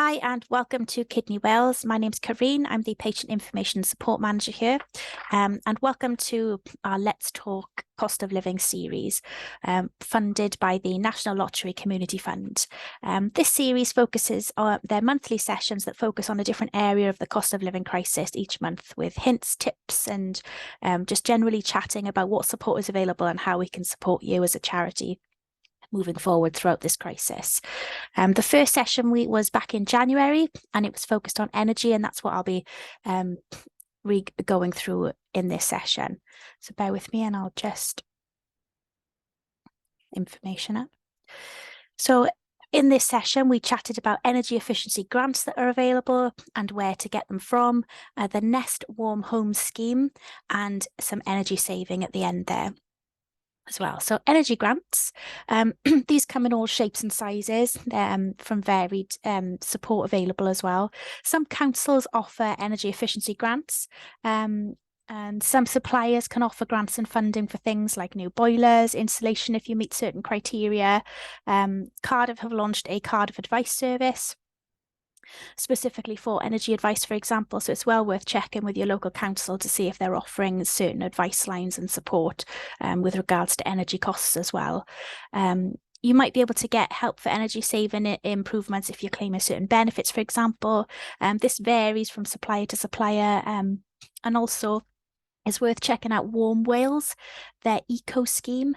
Hi and welcome to Kidney Wells. My name's Karine. I'm the Patient Information Support Manager here. And welcome to our Let's Talk Cost of Living series, funded by the National Lottery Community Fund. This series focuses on their monthly sessions that focus on a different area of the cost of living crisis each month, with hints, tips, and just generally chatting about what support is available and how we can support you as a charity moving forward throughout this crisis. The first session was back in January, and it was focused on energy, and that's what I'll be going through in this session. So bear with me and I'll just information up. So in this session, we chatted about energy efficiency grants that are available and where to get them from, the Nest Warm Home Scheme, and some energy saving at the end there as well. So energy grants, these come in all shapes and sizes, from varied support available as well. Some councils offer energy efficiency grants, and some suppliers can offer grants and funding for things like new boilers, insulation if you meet certain criteria. Cardiff have launched a Cardiff Advice service specifically for energy advice, for example. So it's well worth checking with your local council to see if they're offering certain advice lines and support with regards to energy costs as well. You might be able to get help for energy saving improvements if you're claiming certain benefits, for example. This varies from supplier to supplier, and also it's worth checking out Warm Wales, their eco scheme.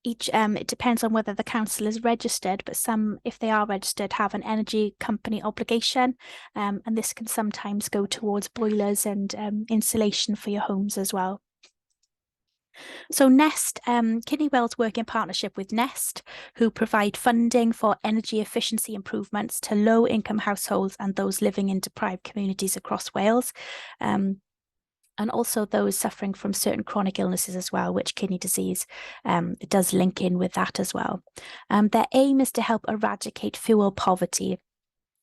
It depends on whether the council is registered, but some, if they are registered, have an energy company obligation, and this can sometimes go towards boilers and insulation for your homes as well. So Nest, Kidney Wells work in partnership with Nest, who provide funding for energy efficiency improvements to low-income households and those living in deprived communities across Wales. And also those suffering from certain chronic illnesses as well, which kidney disease it does link in with that as well. Their aim is to help eradicate fuel poverty.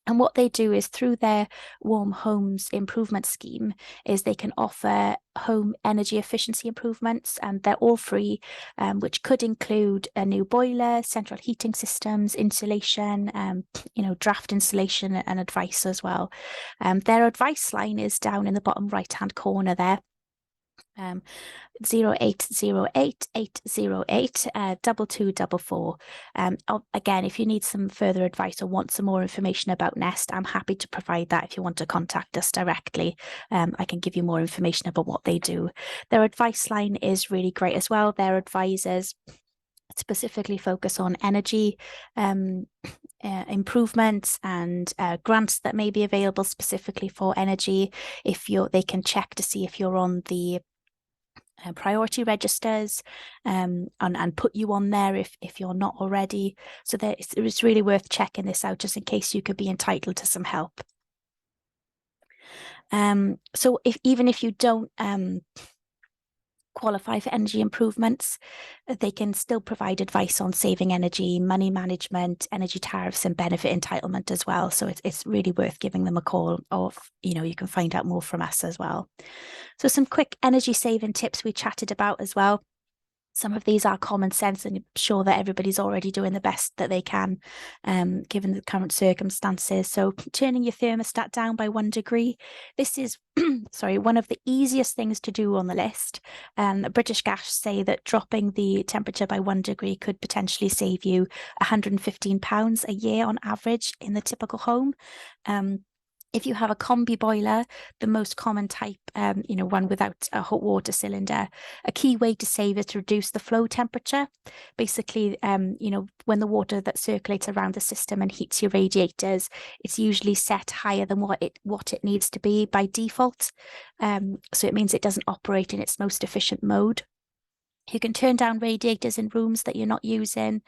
And what they do is through their Warm Homes Improvement Scheme is they can offer home energy efficiency improvements, and they're all free, which could include a new boiler, central heating systems, insulation, draft insulation and advice as well. Their advice line is down in the bottom right-hand corner there. 0808 808 2244. Again, if you need some further advice or want some more information about Nest, I'm happy to provide that. If you want to contact us directly, I can give you more information about what they do. Their advice line is really great as well. Their advisors specifically focus on energy improvements and grants that may be available specifically for energy. They can check to see if you're on the priority registers, and put you on there if you're not already. So it's really worth checking this out just in case you could be entitled to some help. So even if you don't qualify for energy improvements, they can still provide advice on saving energy, money management, energy tariffs, and benefit entitlement as well. So it's really worth giving them a call, or you can find out more from us as well. So some quick energy saving tips we chatted about as well. Some of these are common sense, and I'm sure that everybody's already doing the best that they can, given the current circumstances. So turning your thermostat down by 1 degree. This is, one of the easiest things to do on the list. British Gas say that dropping the temperature by 1 degree could potentially save you £115 a year on average in the typical home. If you have a combi boiler, the most common type, one without a hot water cylinder, a key way to save is to reduce the flow temperature. Basically, when the water that circulates around the system and heats your radiators, it's usually set higher than what it needs to be by default. So it means it doesn't operate in its most efficient mode. You can turn down radiators in rooms that you're not using.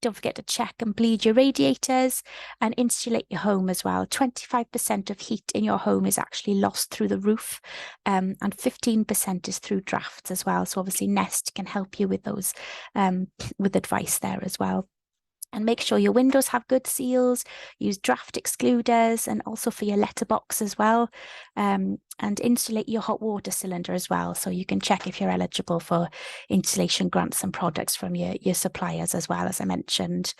Don't forget to check and bleed your radiators and insulate your home as well. 25% of heat in your home is actually lost through the roof, and 15% is through drafts as well. So obviously Nest can help you with those, with advice there as well. And make sure your windows have good seals, use draft excluders, and also for your letterbox as well. And insulate your hot water cylinder as well, so you can check if you're eligible for installation grants and products from your suppliers as well, as I mentioned.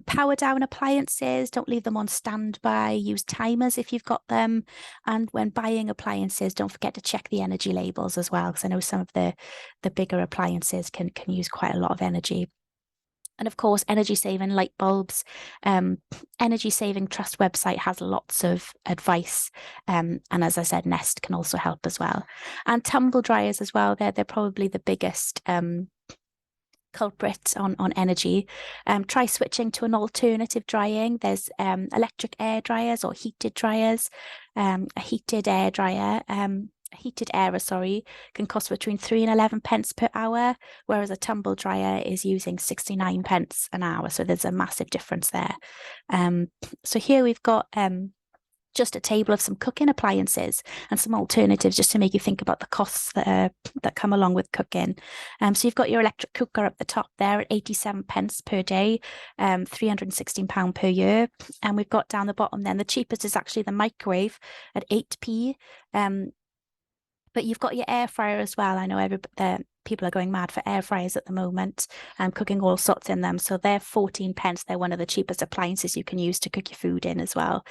Power down appliances, don't leave them on standby, use timers if you've got them. And when buying appliances, don't forget to check the energy labels as well, because I know some of the bigger appliances can use quite a lot of energy. And of course, energy saving light bulbs. Energy Saving Trust website has lots of advice. And as I said, Nest can also help as well. And tumble dryers as well. They're probably the biggest culprit on energy. Try switching to an alternative drying. There's electric air dryers or heated dryers. A heated air dryer. Heated air, sorry, can cost between 3 and 11 pence per hour, whereas a tumble dryer is using 69 pence an hour. So there's a massive difference there. So here we've got just a table of some cooking appliances and some alternatives just to make you think about the costs that come along with cooking. So you've got your electric cooker up the top there at 87 pence per day, £316 per year. And we've got down the bottom then, the cheapest is actually the microwave at 8p. But you've got your air fryer as well. I know people are going mad for air fryers at the moment, cooking all sorts in them. So they're 14 pence. They're one of the cheapest appliances you can use to cook your food in as well,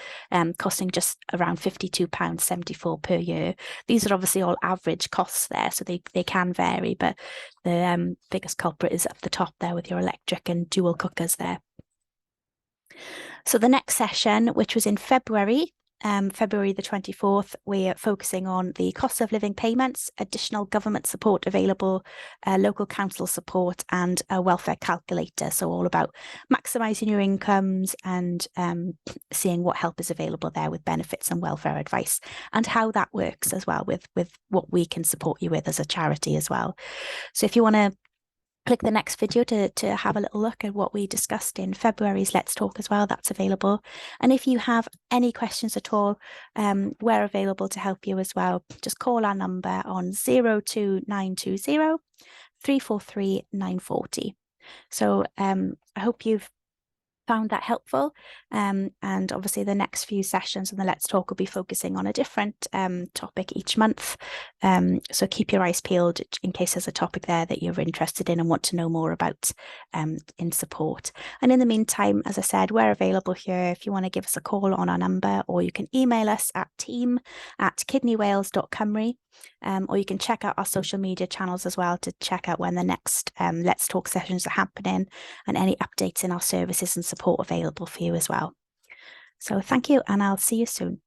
costing just around £52.74 per year. These are obviously all average costs there, so they can vary, but the biggest culprit is up the top there with your electric and dual cookers there. So the next session, which was in February the 24th, we're focusing on the cost of living payments, additional government support available, local council support, and a welfare calculator. So all about maximising your incomes and seeing what help is available there with benefits and welfare advice, and how that works as well with what we can support you with as a charity as well. So if you want to click the next video to have a little look at what we discussed in February's Let's Talk as well, that's available. And if you have any questions at all, we're available to help you as well. Just call our number on 02920 343 940. So I hope you've found that helpful, and obviously the next few sessions on the Let's Talk will be focusing on a different topic each month, so keep your eyes peeled in case there's a topic there that you're interested in and want to know more about in support. And in the meantime, as I said, we're available here if you want to give us a call on our number, or you can email us at team@kidneywales.cymru. Or you can check out our social media channels as well to check out when the next Let's Talk sessions are happening and any updates in our services and support available for you as well. So thank you, and I'll see you soon.